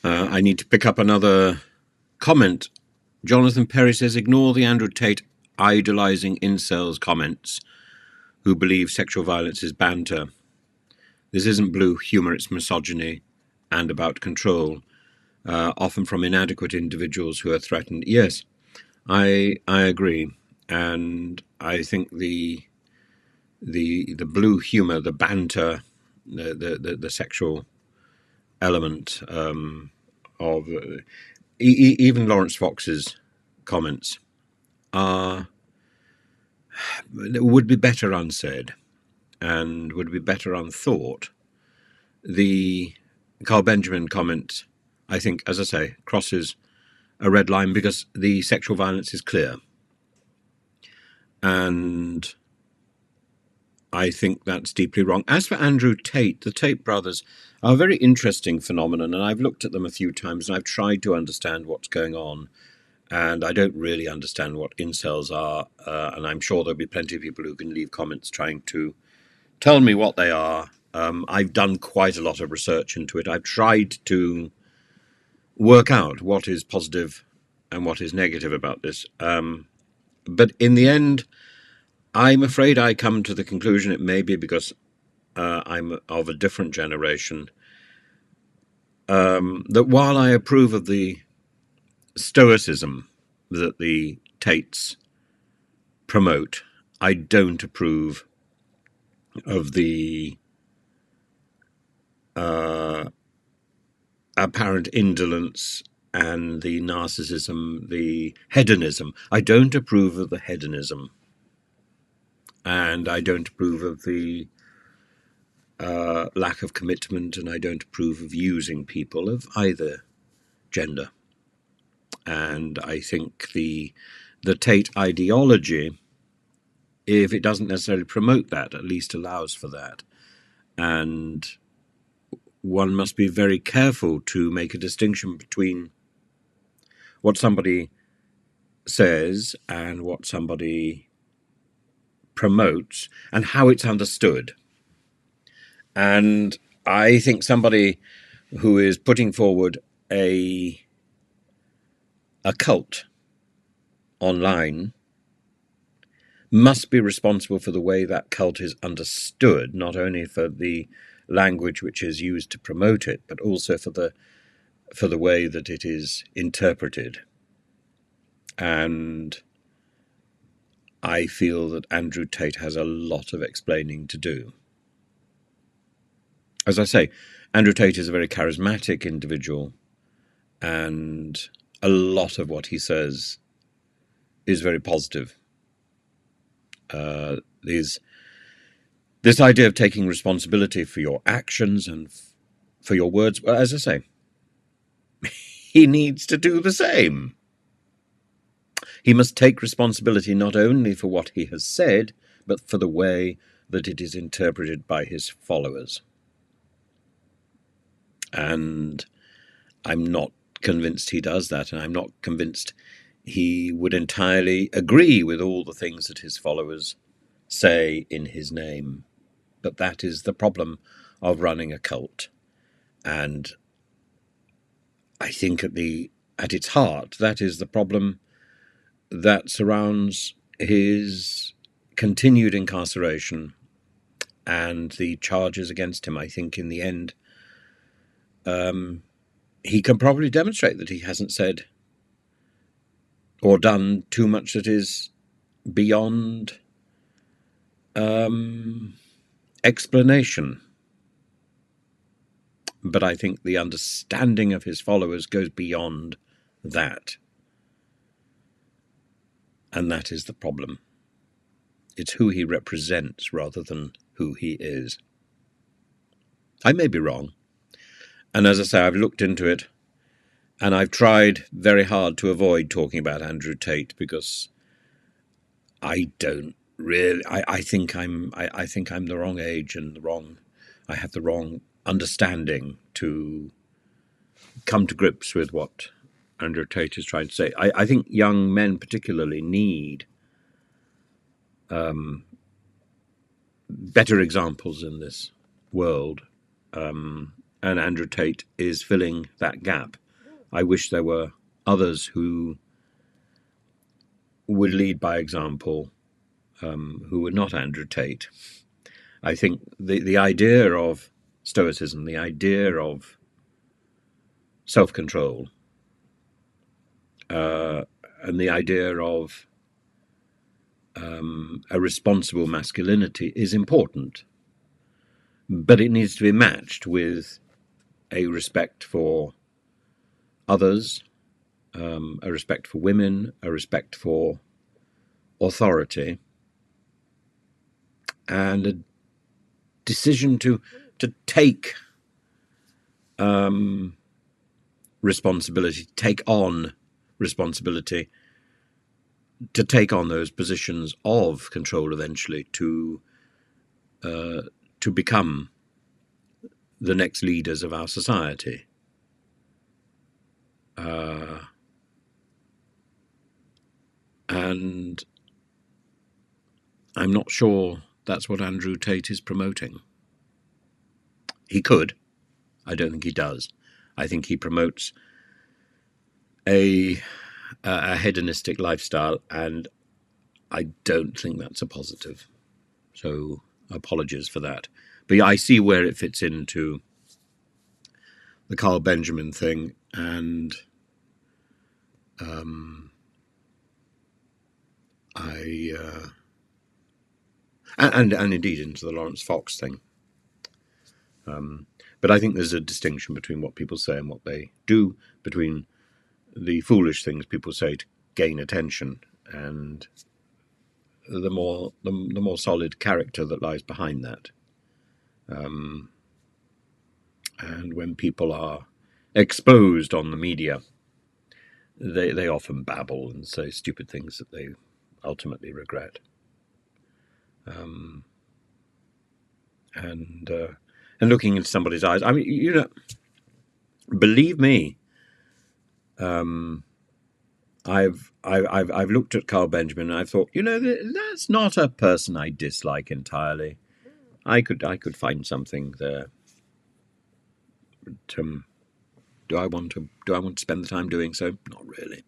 I need to pick up another comment. Jonathan Perry says, ignore the Andrew Tate idolizing incels comments who believe sexual violence is banter. This isn't blue humor, it's misogyny and about control, often from inadequate individuals who are threatened. Yes, I agree. And I think the blue humor, the banter, the sexual element of even Lawrence Fox's comments would be better unsaid and would be better unthought. The Carl Benjamin comment, I think, as I say, crosses a red line because the sexual violence is clear. And I think that's deeply wrong. As for Andrew Tate, the Tate brothers are a very interesting phenomenon, and I've looked at them a few times and I've tried to understand what's going on. And I don't really understand what incels are, and I'm sure there'll be plenty of people who can leave comments trying to tell me what they are. I've done quite a lot of research into it. I've tried to work out what is positive and what is negative about this. But in the end, I'm afraid I come to the conclusion, it may be because I'm of a different generation, that while I approve of the stoicism that the Tates promote, I don't approve of the apparent indolence and the narcissism, the hedonism. I don't approve of the hedonism. And I don't approve of the lack of commitment, and I don't approve of using people of either gender. And I think the Tate ideology, if it doesn't necessarily promote that, at least allows for that. And one must be very careful to make a distinction between what somebody says and what somebody promotes and how it's understood. And I think somebody who is putting forward a cult online must be responsible for the way that cult is understood, not only for the language which is used to promote it, but also for the way that it is interpreted. And I feel that Andrew Tate has a lot of explaining to do. As I say, Andrew Tate is a very charismatic individual, and a lot of what he says is very positive. This idea of taking responsibility for your actions and for your words, well, as I say, he needs to do the same. He must take responsibility not only for what he has said, but for the way that it is interpreted by his followers. And I'm not convinced he does that, and I'm not convinced he would entirely agree with all the things that his followers say in his name. But that is the problem of running a cult. And I think at its heart, that is the problem that surrounds his continued incarceration and the charges against him. I think in the end, he can probably demonstrate that he hasn't said or done too much that is beyond explanation. But I think the understanding of his followers goes beyond that. And that is the problem. It's who he represents rather than who he is. I may be wrong. And as I say, I've looked into it, and I've tried very hard to avoid talking about Andrew Tate because I don't really. I think I'm the wrong age and I have the wrong understanding to come to grips with what Andrew Tate is trying to say. I think young men particularly need better examples in this world. And and Andrew Tate is filling that gap. I wish there were others who would lead by example, who were not Andrew Tate. I think the idea of Stoicism, the idea of self-control, and the idea of a responsible masculinity is important, but it needs to be matched with a respect for others, a respect for women, a respect for authority, and a decision to take responsibility, take on responsibility, to take on those positions of control eventually, to become the next leaders of our society. And I'm not sure that's what Andrew Tate is promoting. He could. I don't think he does. I think he promotes a hedonistic lifestyle, and I don't think that's a positive. So apologies for that. But yeah, I see where it fits into the Carl Benjamin thing, and and indeed into the Lawrence Fox thing. But I think there's a distinction between what people say and what they do, between the foolish things people say to gain attention and the more solid character that lies behind that. And when people are exposed on the media, they often babble and say stupid things that they ultimately regret. And looking into somebody's eyes, I mean, believe me, I've looked at Carl Benjamin and I've thought, that's not a person I dislike entirely. I could find something there. But, do I want to spend the time doing so? Not really.